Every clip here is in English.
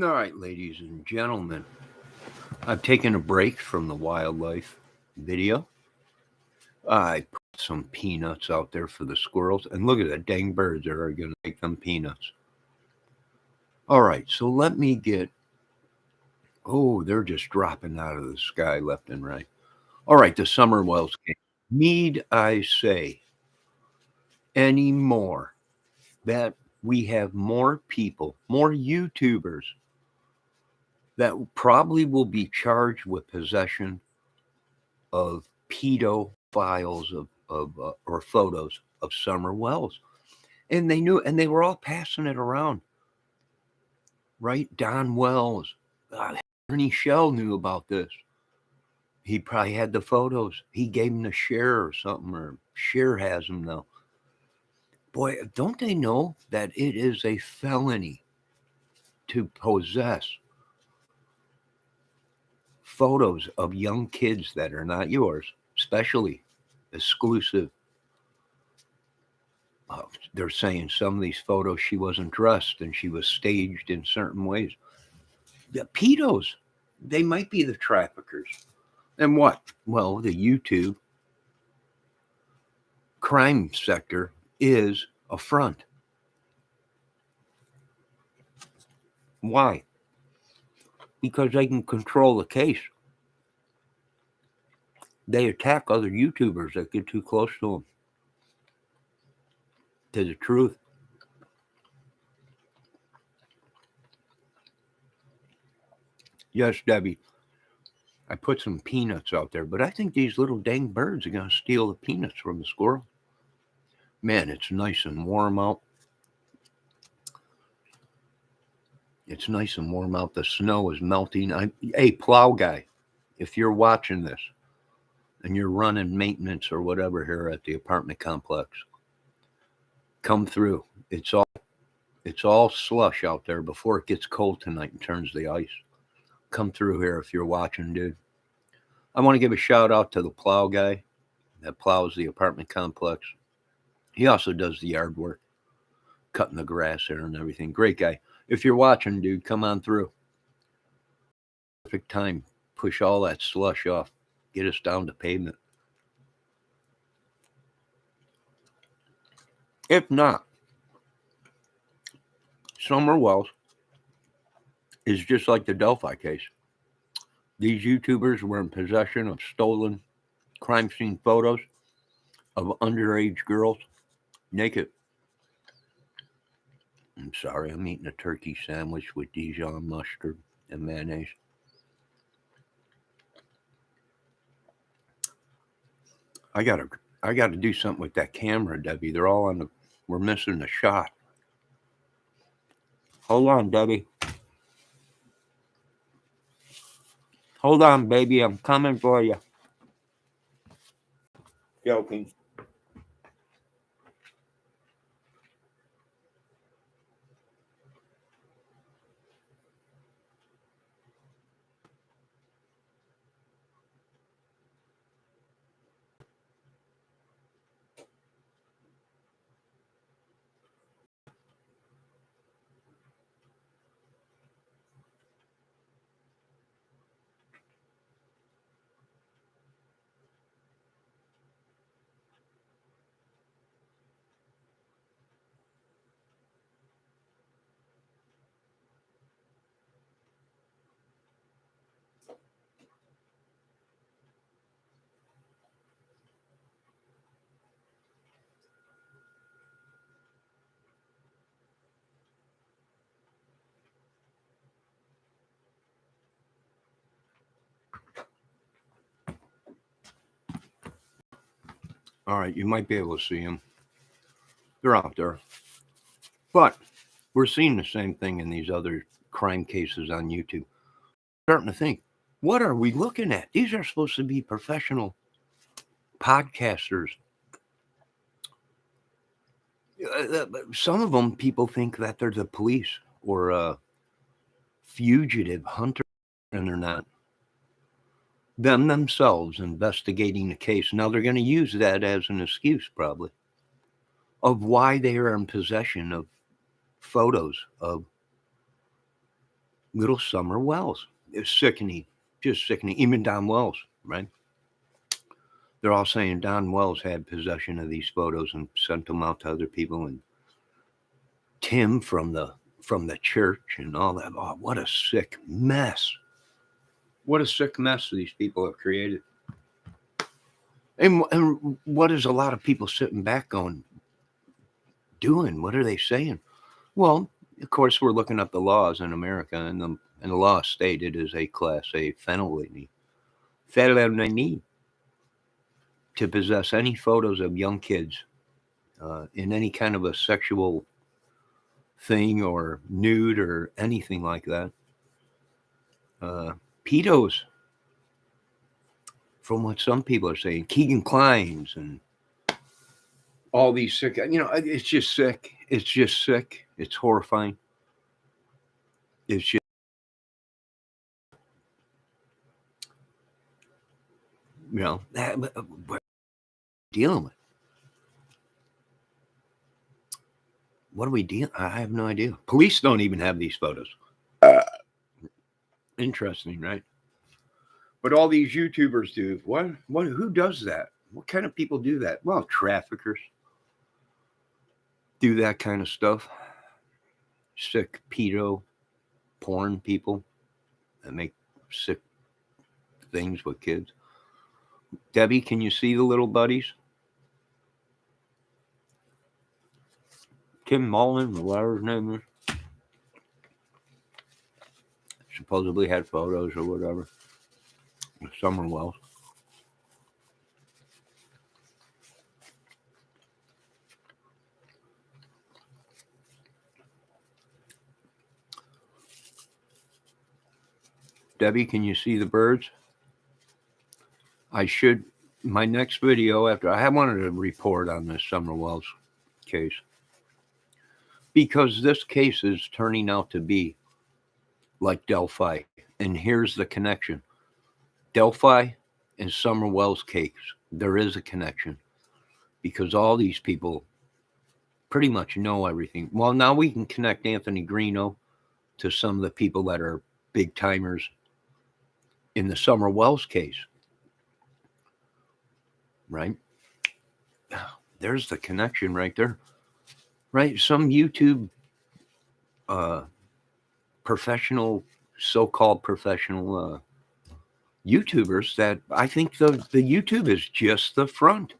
All right, ladies and gentlemen, I've taken a break from the wildlife video. I put some peanuts out there for the squirrels, and look at the dang birds that are going to take them peanuts. All right, so let me get. Oh, they're just dropping out of the sky left and right. All right, the summer wells case. Need I say any more that we have more people, more YouTubers that probably will be charged with possession of pedo files of or photos of Summer Wells, and they knew, and they were all passing it around. Right, Don Wells, Ernie Shell knew about this. He probably had the photos. He gave them to Cher or something, or Cher has them now. Boy, don't they know that it is a felony to possess photos of young kids that are not yours, especially exclusive. They're saying some of these photos she wasn't dressed and she was staged in certain ways. The pedos, they might be the traffickers. And what? Well, the YouTube crime sector is a front. Why? Because they can control the case. They attack other YouTubers that get too close to them. To the truth. Yes, Debbie, I put some peanuts out there, but I think these little dang birds are going to steal the peanuts from the squirrel. Man, it's nice and warm out. It's nice and warm out. The snow is melting. Hey, plow guy, if you're watching this and you're running maintenance or whatever here at the apartment complex, come through. It's all slush out there before it gets cold tonight and turns the ice. Come through here if you're watching, dude. I want to give a shout out to the plow guy that plows the apartment complex. He also does the yard work, cutting the grass there and everything. Great guy. If you're watching, dude, come on through. Perfect time. Push all that slush off. Get us down to pavement. If not, Summer Wells is just like the Delphi case. These YouTubers were in possession of stolen crime scene photos of underage girls naked. I'm sorry, I'm eating a turkey sandwich with Dijon mustard and mayonnaise. I gotta I gotta do something with that camera, Debbie. They're all on the we're missing the shot. Hold on, Debbie. Hold on, baby. I'm coming for you. Joking. All right, you might be able to see them. They're out there. But we're seeing the same thing in these other crime cases on YouTube. Starting to think, what are we looking at? These are supposed to be professional podcasters. Some of them, people think that they're the police or a fugitive hunter, and they're not. Them themselves investigating the case. Now they're going to use that as an excuse, probably, of why they are in possession of photos of Little Summer Wells. It's sickening, just sickening. Even Don Wells, right? They're all saying Don Wells had possession of these photos and sent them out to other people, and Tim from the church and all that. Oh, what a sick mess! What a sick mess these people have created. And what is a lot of people sitting back doing? What are they saying? Well, of course, we're looking up the laws in America, and the law stated is a Class A felony to possess any photos of young kids in any kind of a sexual thing or nude or anything like that. Pedos, from what some people are saying, Keegan Klein's and all these sick, it's just sick. It's just sick. It's horrifying. It's just, that we're dealing with. What are we dealing? I have no idea. Police don't even have these photos. Interesting, right? But all these YouTubers do. What? Who does that? What kind of people do that? Well, traffickers do that kind of stuff. Sick pedo porn people that make sick things with kids. Debbie, can you see the little buddies? Kim Mullen, whatever his name is, supposedly had photos or whatever. Summer Wells. Debbie, can you see the birds? My next video after, I wanted to report on this Summer Wells case. Because this case is turning out to be like Delphi. And here's the connection. Delphi and Summer Wells case, there is a connection. Because all these people pretty much know everything. Well, now we can connect Anthony Greeno to some of the people that are big timers in the Summer Wells case. Right? There's the connection right there. Right? Some YouTube so-called professional YouTubers that I think the YouTube is just the front.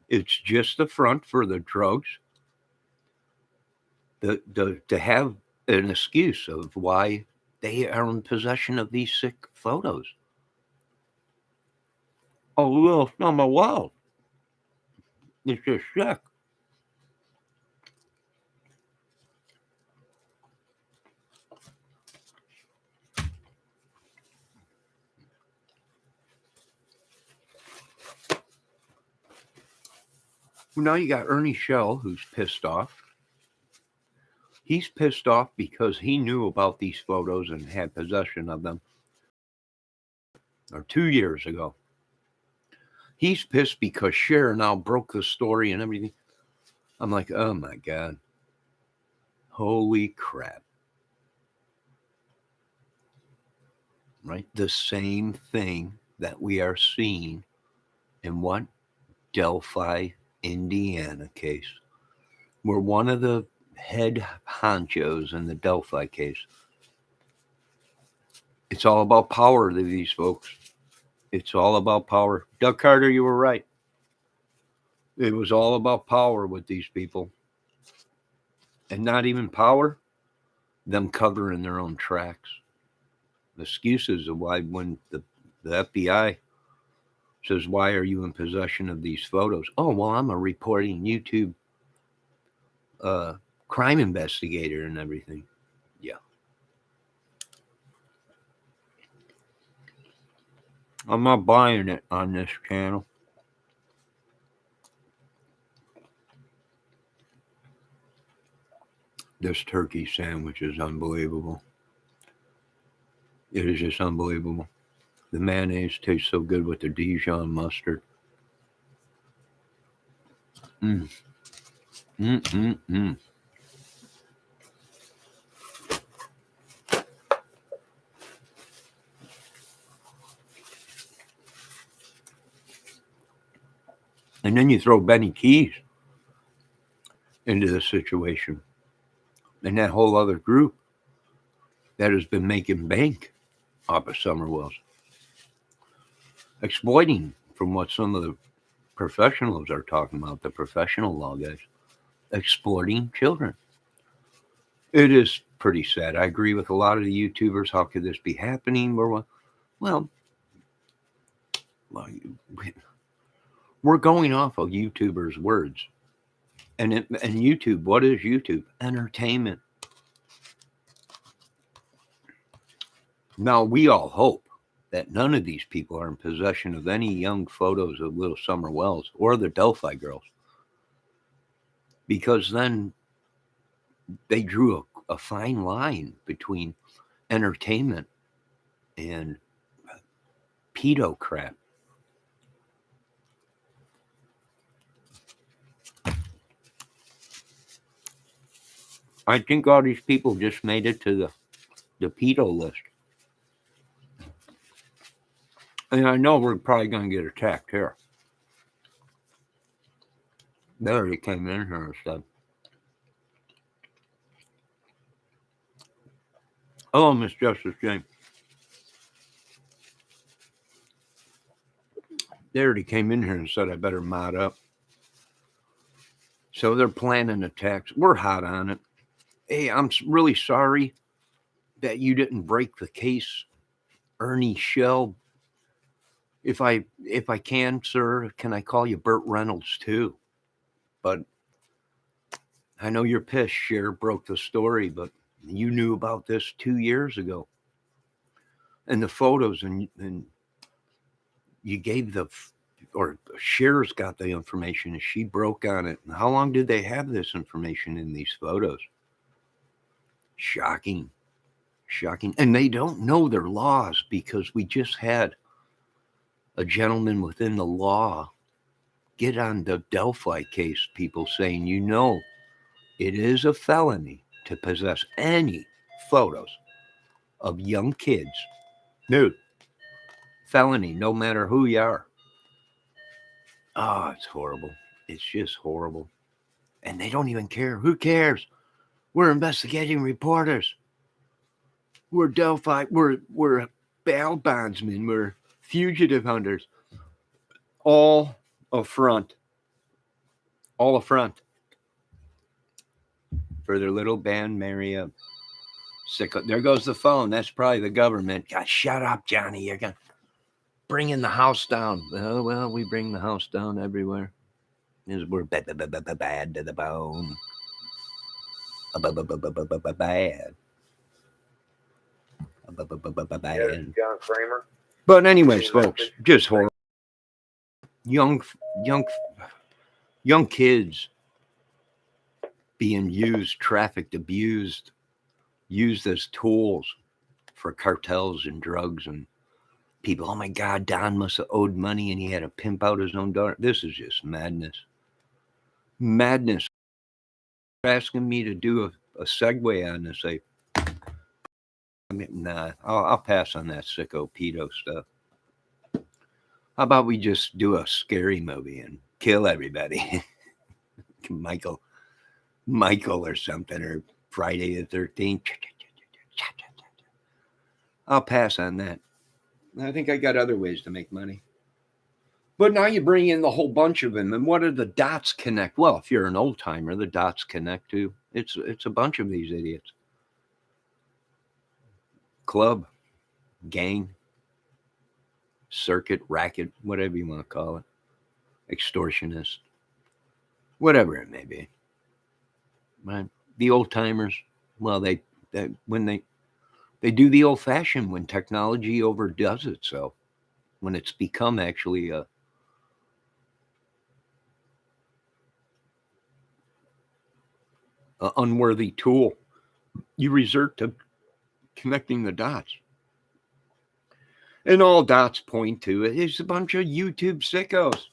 It's just the front for the drugs. To have an excuse of why they are in possession of these sick photos. Oh, little Summer Wells. It's just sick. Now you got Ernie Shell, who's pissed off. He's pissed off because he knew about these photos and had possession of them 2 years ago. He's pissed because Cher now broke the story and everything. I'm like, oh my God. Holy crap. Right? The same thing that we are seeing in what? Delphi, Indiana case. We're one of the head honchos in the Delphi case. It's all about power to these folks. It's all about power. Doug Carter, you were right. It was all about power with these people. And not even power, them covering their own tracks. The excuses of why when the FBI says, why are you in possession of these photos? Oh, well, I'm a reporting YouTube crime investigator and everything. Yeah. I'm not buying it on this channel. This turkey sandwich is unbelievable. It is just unbelievable. The mayonnaise tastes so good with the Dijon mustard. Mm. Mm-mm-mm. And then you throw Benny Keys into the situation and that whole other group that has been making bank off of summer wells, exploiting, from what some of the professionals are talking about, the professional law guys, exploiting children. It is pretty sad. I agree with a lot of the YouTubers. How could this be happening? Well, we're going off of YouTubers' words. And YouTube, what is YouTube? Entertainment. Now, we all hope that none of these people are in possession of any young photos of little Summer Wells or the Delphi girls, because then they drew a fine line between entertainment and pedo crap. I think all these people just made it to the pedo list. And I know we're probably going to get attacked here. They already came in here and stuff. Hello, Miss Justice James. They already came in here and said I better mod up. So they're planning attacks. We're hot on it. Hey, I'm really sorry that you didn't break the case, Ernie Shell. If I can, sir, can I call you Burt Reynolds too? But I know you're pissed. Cher broke the story, but you knew about this 2 years ago. And the photos, and you gave or Cher's got the information, and she broke on it. And how long did they have this information in these photos? Shocking. And they don't know their laws, because we just had a gentleman within the law get on the Delphi case, people saying, it is a felony to possess any photos of young kids. Dude, felony, no matter who you are. Oh, it's horrible. It's just horrible. And they don't even care. Who cares? We're investigating reporters. We're Delphi. We're bail bondsmen. We're fugitive hunters. All affront. All affront. For their little band, Maria. There goes the phone. That's probably the government. God, shut up, Johnny. You're going to bring the house down. Oh, well, we bring the house down everywhere. We're bad to the bone. Bad. John Kramer. But anyways, folks, just horrible. Young kids being used, trafficked, abused, used as tools for cartels and drugs and people. Oh my God, Don must have owed money and he had to pimp out his own daughter. This is just madness. Madness. You're asking me to do a segue on this. Nah, I'll pass on that sicko pedo stuff. How about we just do a scary movie and kill everybody? Michael or something, or Friday the 13th. I'll pass on that. I think I got other ways to make money. But now you bring in the whole bunch of them, and what do the dots connect? Well, if you're an old timer, the dots connect to. It's a bunch of these idiots. Club, gang, circuit, racket, whatever you want to call it, extortionist, whatever it may be. Right? The old timers, well, they when they do the old fashioned when technology overdoes itself, when it's become actually a unworthy tool, you resort to connecting the dots. And all dots point to it is a bunch of YouTube sickos.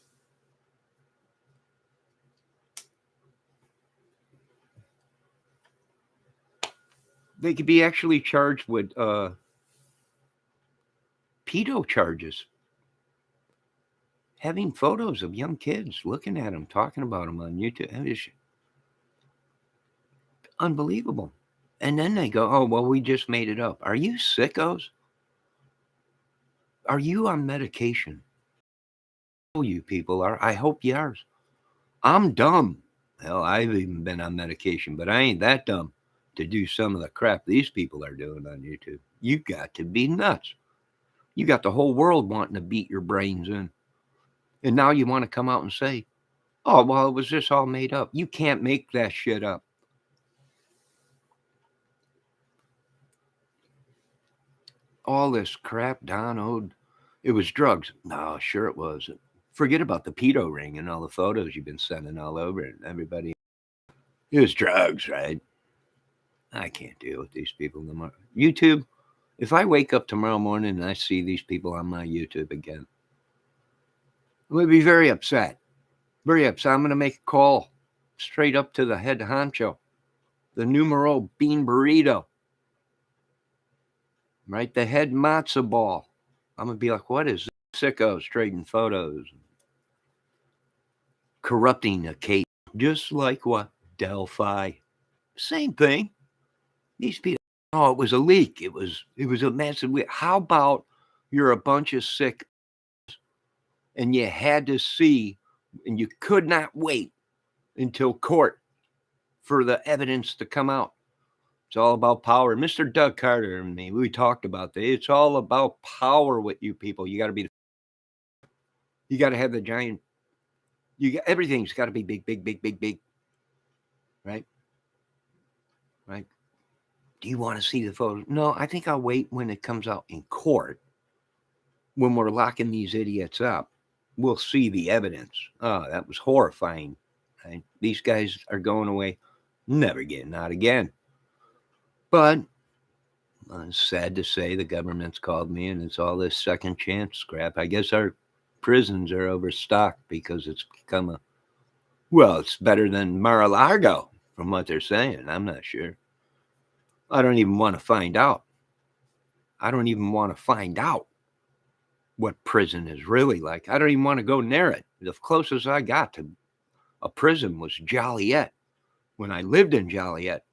They could be actually charged with pedo charges. having photos of young kids, looking at them, talking about them on YouTube. It was unbelievable. And then they go, oh, well, we just made it up. Are you sickos? Are you on medication? You people are. I hope you are. I'm dumb. Hell, I've even been on medication, but I ain't that dumb to do some of the crap these people are doing on YouTube. You got to be nuts. You got the whole world wanting to beat your brains in. And now you want to come out and say, oh, well, it was just all made up. You can't make that shit up. All this crap, Don owed, it was drugs. No, sure it was. Forget about the pedo ring and all the photos you've been sending all over and everybody. It was drugs, right? I can't deal with these people no more. YouTube, if I wake up tomorrow morning and I see these people on my YouTube again, I'm going to be very upset. Very upset. I'm going to make a call straight up to the head honcho, the numero bean burrito, right? The head matzo ball. I'm going to be like, what is this? Sickos trading photos, corrupting a case, just like what? Delphi. Same thing. These people, oh, it was a leak. It was a massive leak. How about you're a bunch of sick and you had to see and you could not wait until court for the evidence to come out. It's all about power. Mr. Doug Carter and me, we talked about that. It's all about power with you people. You got to be, you got to have the giant, everything's got to be big, big, big, big, big. Right? Right? Do you want to see the photos? No, I think I'll wait when it comes out in court. When we're locking these idiots up, we'll see the evidence. Oh, that was horrifying. Right? These guys are going away, never getting out again. But it's sad to say the government's called me and it's all this second chance crap. I guess our prisons are overstocked because it's become it's better than Mar-a-Lago from what they're saying. I'm not sure. I don't even want to find out. I don't even want to find out what prison is really like. I don't even want to go near it. The closest I got to a prison was Joliet when I lived in Joliet.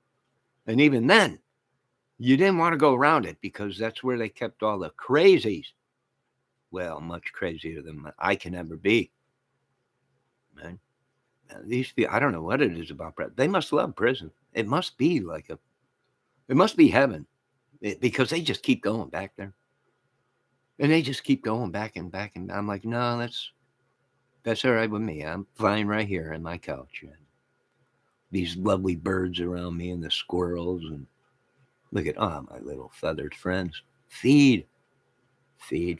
And even then, you didn't want to go around it because that's where they kept all the crazies. Well, much crazier than I can ever be. Man, these people, I don't know what it is about prison. They must love prison. It must be like it must be heaven because they just keep going back there. And they just keep going back and back. And I'm like, no, that's all right with me. I'm fine right here on my couch. And these lovely birds around me and the squirrels. And look at, my little feathered friends. Feed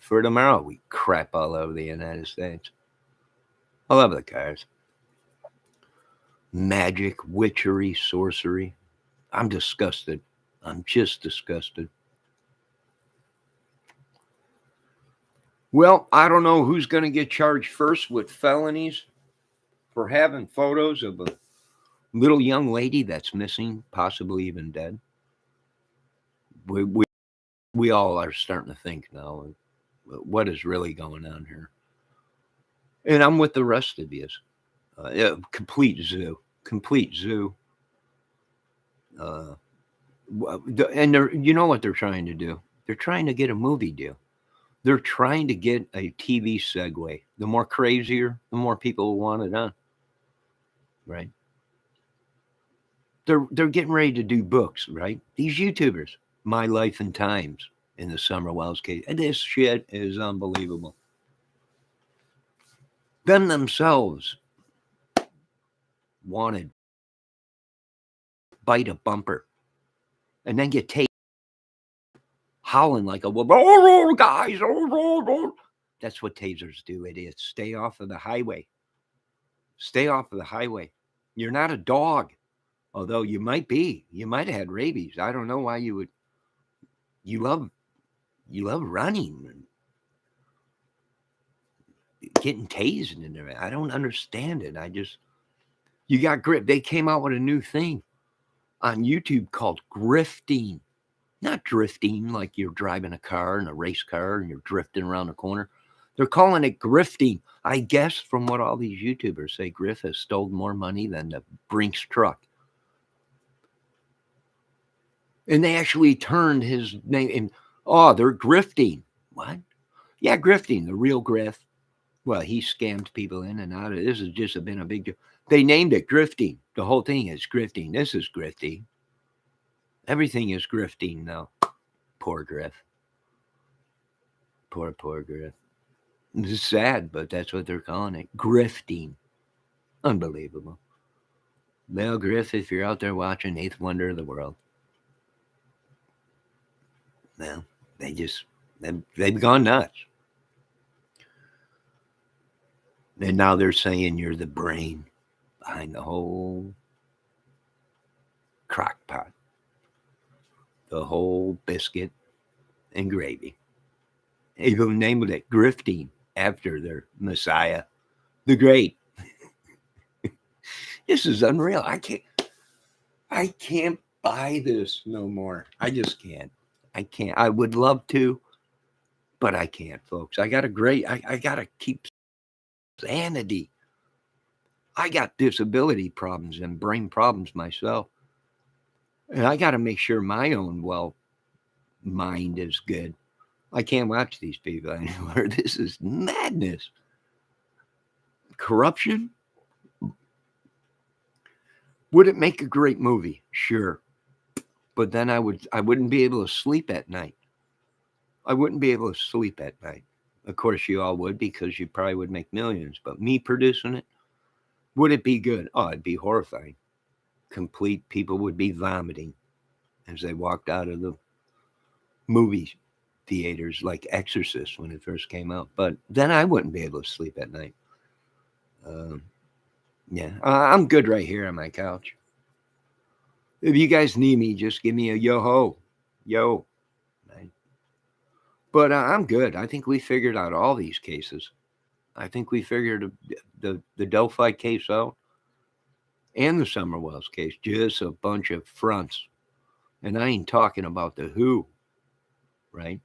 for tomorrow. We crap all over the United States. I love the cars. Magic, witchery, sorcery. I'm disgusted. I'm just disgusted. Well, I don't know who's going to get charged first with felonies for having photos of a little young lady that's missing, possibly even dead. We all are starting to think now, what is really going on here? And I'm with the rest of you. Complete zoo. And you know what they're trying to do? They're trying to get a movie deal. They're trying to get a TV segue. The more crazier, the more people want it on. Right? They're getting ready to do books, right? These YouTubers, My Life and Times in the Summer Wells case. And this shit is unbelievable. Them themselves wanted bite a bumper and then get tased howling like a wolf. Guys. That's what tasers do, idiots. Stay off of the highway. Stay off of the highway. You're not a dog. Although you might be. You might have had rabies. I don't know why you would. You love running and getting tased in there. I don't understand it. You got grip. They came out with a new thing on YouTube called grifting. Not drifting like you're driving a car in a race car and you're drifting around the corner. They're calling it grifting. I guess from what all these YouTubers say, Griff has stolen more money than the Brinks truck. And they actually turned his name in. Oh, they're grifting. What? Yeah, grifting, the real grift. Well, he scammed people in and out of this. Has just been a big deal. They named it grifting. The whole thing is grifting. This is grifting. Everything is grifting now. Poor Griff. Poor Griff. This is sad, but that's what they're calling it. Grifting. Unbelievable. Well, Griff, if you're out there watching, eighth wonder of the world. Well, they've gone nuts. And now they're saying you're the brain behind the whole crock pot. The whole biscuit and gravy. They even named it grifting after their Messiah, the Great. This is unreal. I can't buy this no more. I just can't. I can't. I would love to, but I can't, folks. I got to keep sanity. I got disability problems and brain problems myself. And I got to make sure my own mind is good. I can't watch these people anymore. This is madness. Corruption? Would it make a great movie? Sure. But then I wouldn't be able to sleep at night. I wouldn't be able to sleep at night. Of course you all would, because you probably would make millions. But me producing it, would it be good? Oh, it'd be horrifying. Complete people would be vomiting as they walked out of the movie theaters, like Exorcist when it first came out. But then I wouldn't be able to sleep at night. I'm good right here on my couch. If you guys need me, just give me a yo-ho. Yo. Right? But I'm good. I think we figured out all these cases. I think we figured the Delphi case out and the Summerwells case. Just a bunch of fronts. And I ain't talking about the who, right?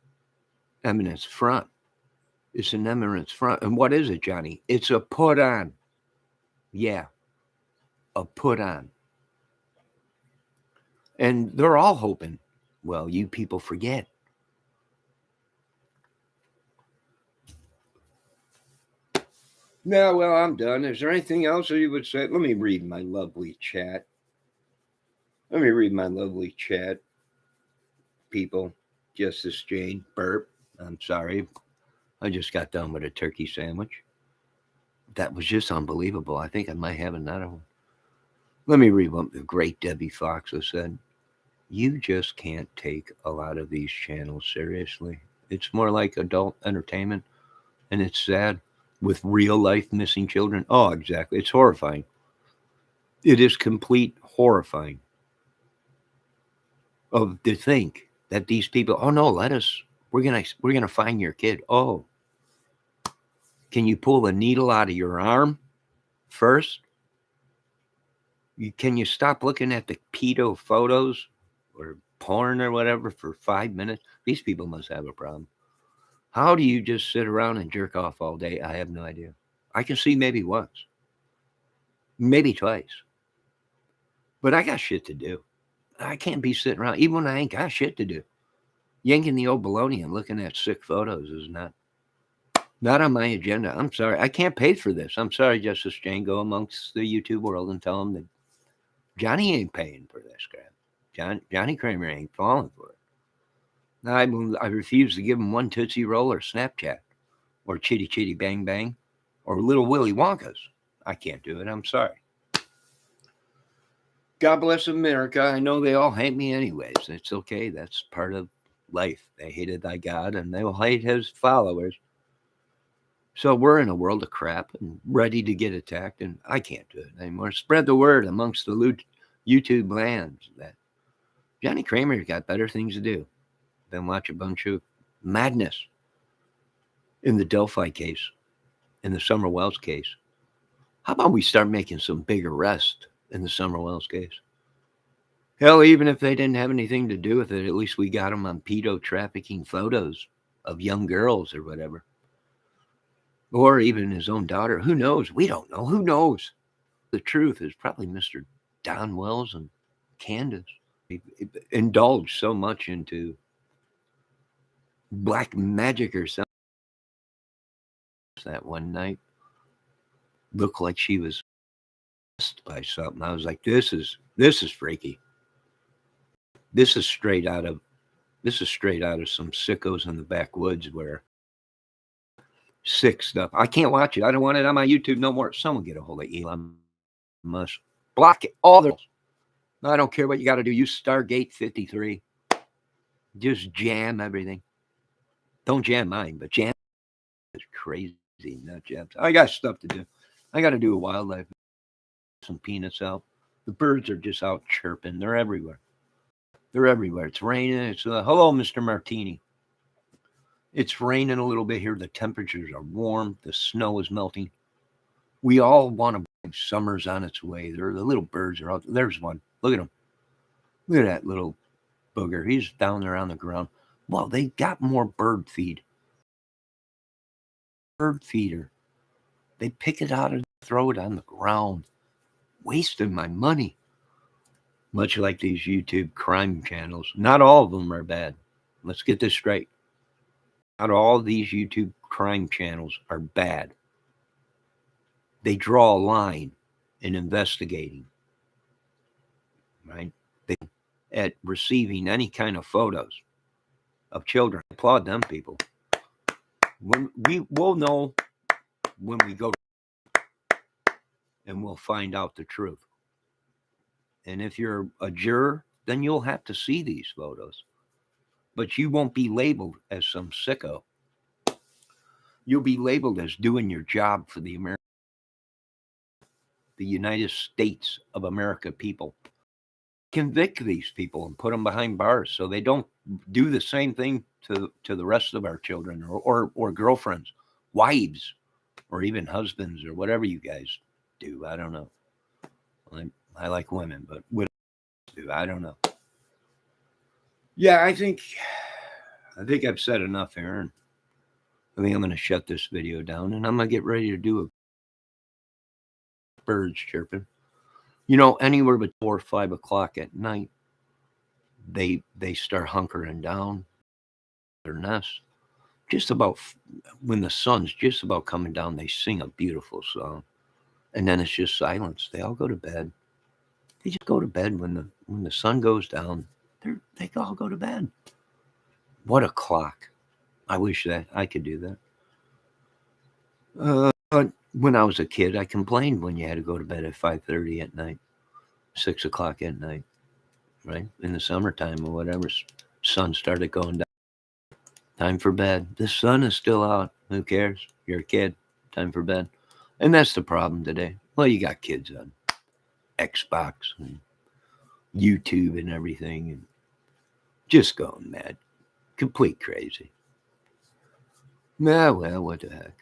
Eminence front. It's an eminence front. And what is it, Johnny? It's a put on. Yeah. A put on. And they're all hoping, well, you people forget. No, well, I'm done. Is there anything else that you would say? Let me read my lovely chat. People. Justice Jane, burp. I'm sorry. I just got done with a turkey sandwich. That was just unbelievable. I think I might have another one. Let me read what the great Debbie Fox has said. You just can't take a lot of these channels seriously. It's more like adult entertainment, and it's sad with real life missing children. Oh, exactly. It's horrifying. It is complete horrifying to think that these people, oh no, we're gonna find your kid. Oh, can you pull the needle out of your arm first? Can you stop looking at the pedo photos or porn or whatever for 5 minutes? These people must have a problem. How do you just sit around and jerk off all day? I have no idea. I can see maybe once, maybe twice. But I got shit to do. I can't be sitting around, even when I ain't got shit to do. Yanking the old baloney and looking at sick photos is not on my agenda. I'm sorry. I can't pay for this. I'm sorry, Justice Jane. Go amongst the YouTube world and tell them that Johnny ain't paying for this crap. Johnny Kramer ain't falling for it. I refuse to give him one Tootsie Roll or Snapchat or Chitty Chitty Bang Bang or Little Willy Wonkas. I can't do it. I'm sorry. God bless America. I know they all hate me anyways. It's okay. That's part of life. They hated thy God and they will hate his followers. So we're in a world of crap and ready to get attacked, and I can't do it anymore. Spread the word amongst the YouTube lands that Johnny Kramer's got better things to do than watch a bunch of madness in the Delphi case, in the Summerwells case. How about we start making some big arrests in the Summerwells case? Hell, even if they didn't have anything to do with it, at least we got them on pedo trafficking photos of young girls or whatever. or even his own daughter. Who knows? We don't know. Who knows? The truth is probably Mr. Don Wells and Candace. They indulged so much into black magic or something that one night. Looked like she was possessed by something. I was like, this is freaky. This is straight out of some sickos in the backwoods where sick stuff. I can't watch it. I don't want it on my YouTube no more. Someone get a hold of Elon Musk. Block it. All the. I don't care what you got to do. Use Stargate 53. Just jam everything. Don't jam mine, but jam is crazy. Not jam. I got stuff to do. I got to do a wildlife. Some peanuts out. The birds are just out chirping. They're everywhere. They're everywhere. It's raining. It's hello, Mr. Martini. It's raining a little bit here. The temperatures are warm. The snow is melting. We all want to. Summer's on its way. The little birds are out. There's one. Look at him. Look at that little booger. He's down there on the ground. Well, they got more bird feed. Bird feeder. They pick it out and throw it on the ground. Wasting my money. Much like these YouTube crime channels. Not all of them are bad. Let's get this straight. Not all these YouTube crime channels are bad. They draw a line in investigating. Right? At receiving any kind of photos of children. I applaud them people. When we'll know when we go and we'll find out the truth. And if you're a juror, then you'll have to see these photos. But you won't be labeled as some sicko. You'll be labeled as doing your job for the United States of America people. Convict these people and put them behind bars so they don't do the same thing to the rest of our children or girlfriends, wives, or even husbands or whatever you guys do. I don't know. I like women, but what do I don't know. Yeah, I think I've said enough, Aaron. I think I'm going to shut this video down and I'm going to get ready to do a birds chirping. Anywhere but 4 or 5 o'clock at night, they start hunkering down their nest. Just about when the sun's just about coming down, they sing a beautiful song, and then it's just silence. They all go to bed. They just go to bed when the sun goes down. They all go to bed. What a clock! I wish that I could do that. But when I was a kid, I complained when you had to go to bed at 5:30 at night, 6 o'clock at night, right? In the summertime or whatever, sun started going down. Time for bed. The sun is still out. Who cares? You're a kid. Time for bed. And that's the problem today. Well, you got kids on Xbox and YouTube and everything, and just going mad. Complete crazy. Well, what the heck.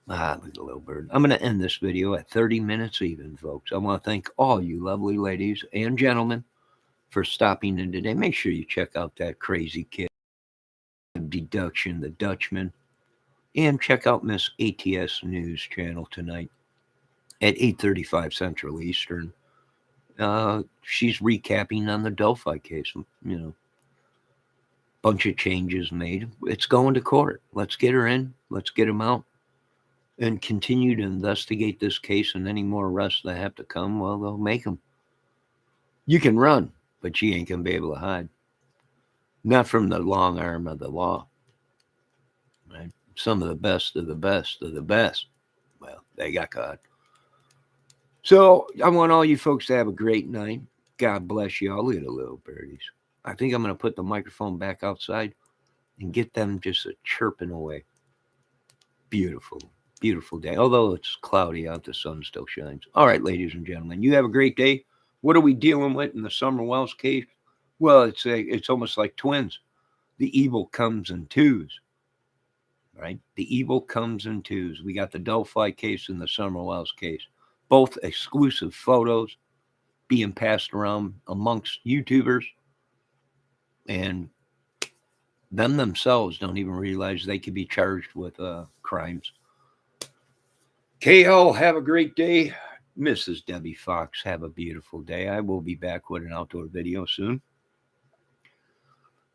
Look at the little bird. I'm going to end this video at 30 minutes even, folks. I want to thank all you lovely ladies and gentlemen for stopping in today. Make sure you check out that crazy kid, Deduction, the Dutchman, and check out Miss ATS News channel tonight at 8:35 Central Eastern. She's recapping on the Delphi case. Bunch of changes made. It's going to court. Let's get her in. Let's get him out. And continue to investigate this case, and any more arrests that have to come, well, they'll make them. You can run, but you ain't going to be able to hide. Not from the long arm of the law. Right? Some of the best of the best of the best. Well, they got caught. So I want all you folks to have a great night. God bless you all. Look at the little birdies. I think I'm going to put the microphone back outside and get them just chirping away. Beautiful. Beautiful day. Although it's cloudy out, the sun still shines. All right, ladies and gentlemen, you have a great day. What are we dealing with in the Summer Wells case? Well, it's almost like twins. The evil comes in twos, right? The evil comes in twos. We got the Delphi case and the Summer Wells case. Both exclusive photos being passed around amongst YouTubers, and them themselves don't even realize they could be charged with crimes. KL, have a great day. Mrs. Debbie Fox, have a beautiful day. I will be back with an outdoor video soon.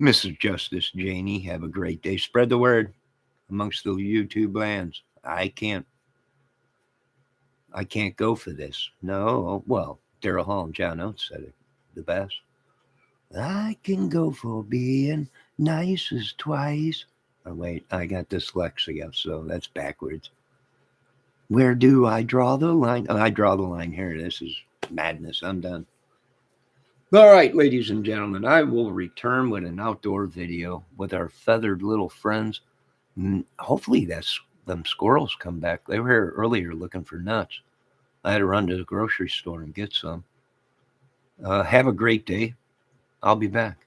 Mrs. Justice Janie, have a great day. Spread the word amongst the YouTube lands. I can't go for this. No, well, Daryl Hall and John Oates said it the best. I can go for being nice as twice. Oh, wait, I got dyslexia, so that's backwards. Where do I draw the line? Oh, I draw the line here. This is madness. I'm done. All right, ladies and gentlemen, I will return with an outdoor video with our feathered little friends. Hopefully them squirrels come back. They were here earlier looking for nuts. I had to run to the grocery store and get some. Have a great day. I'll be back.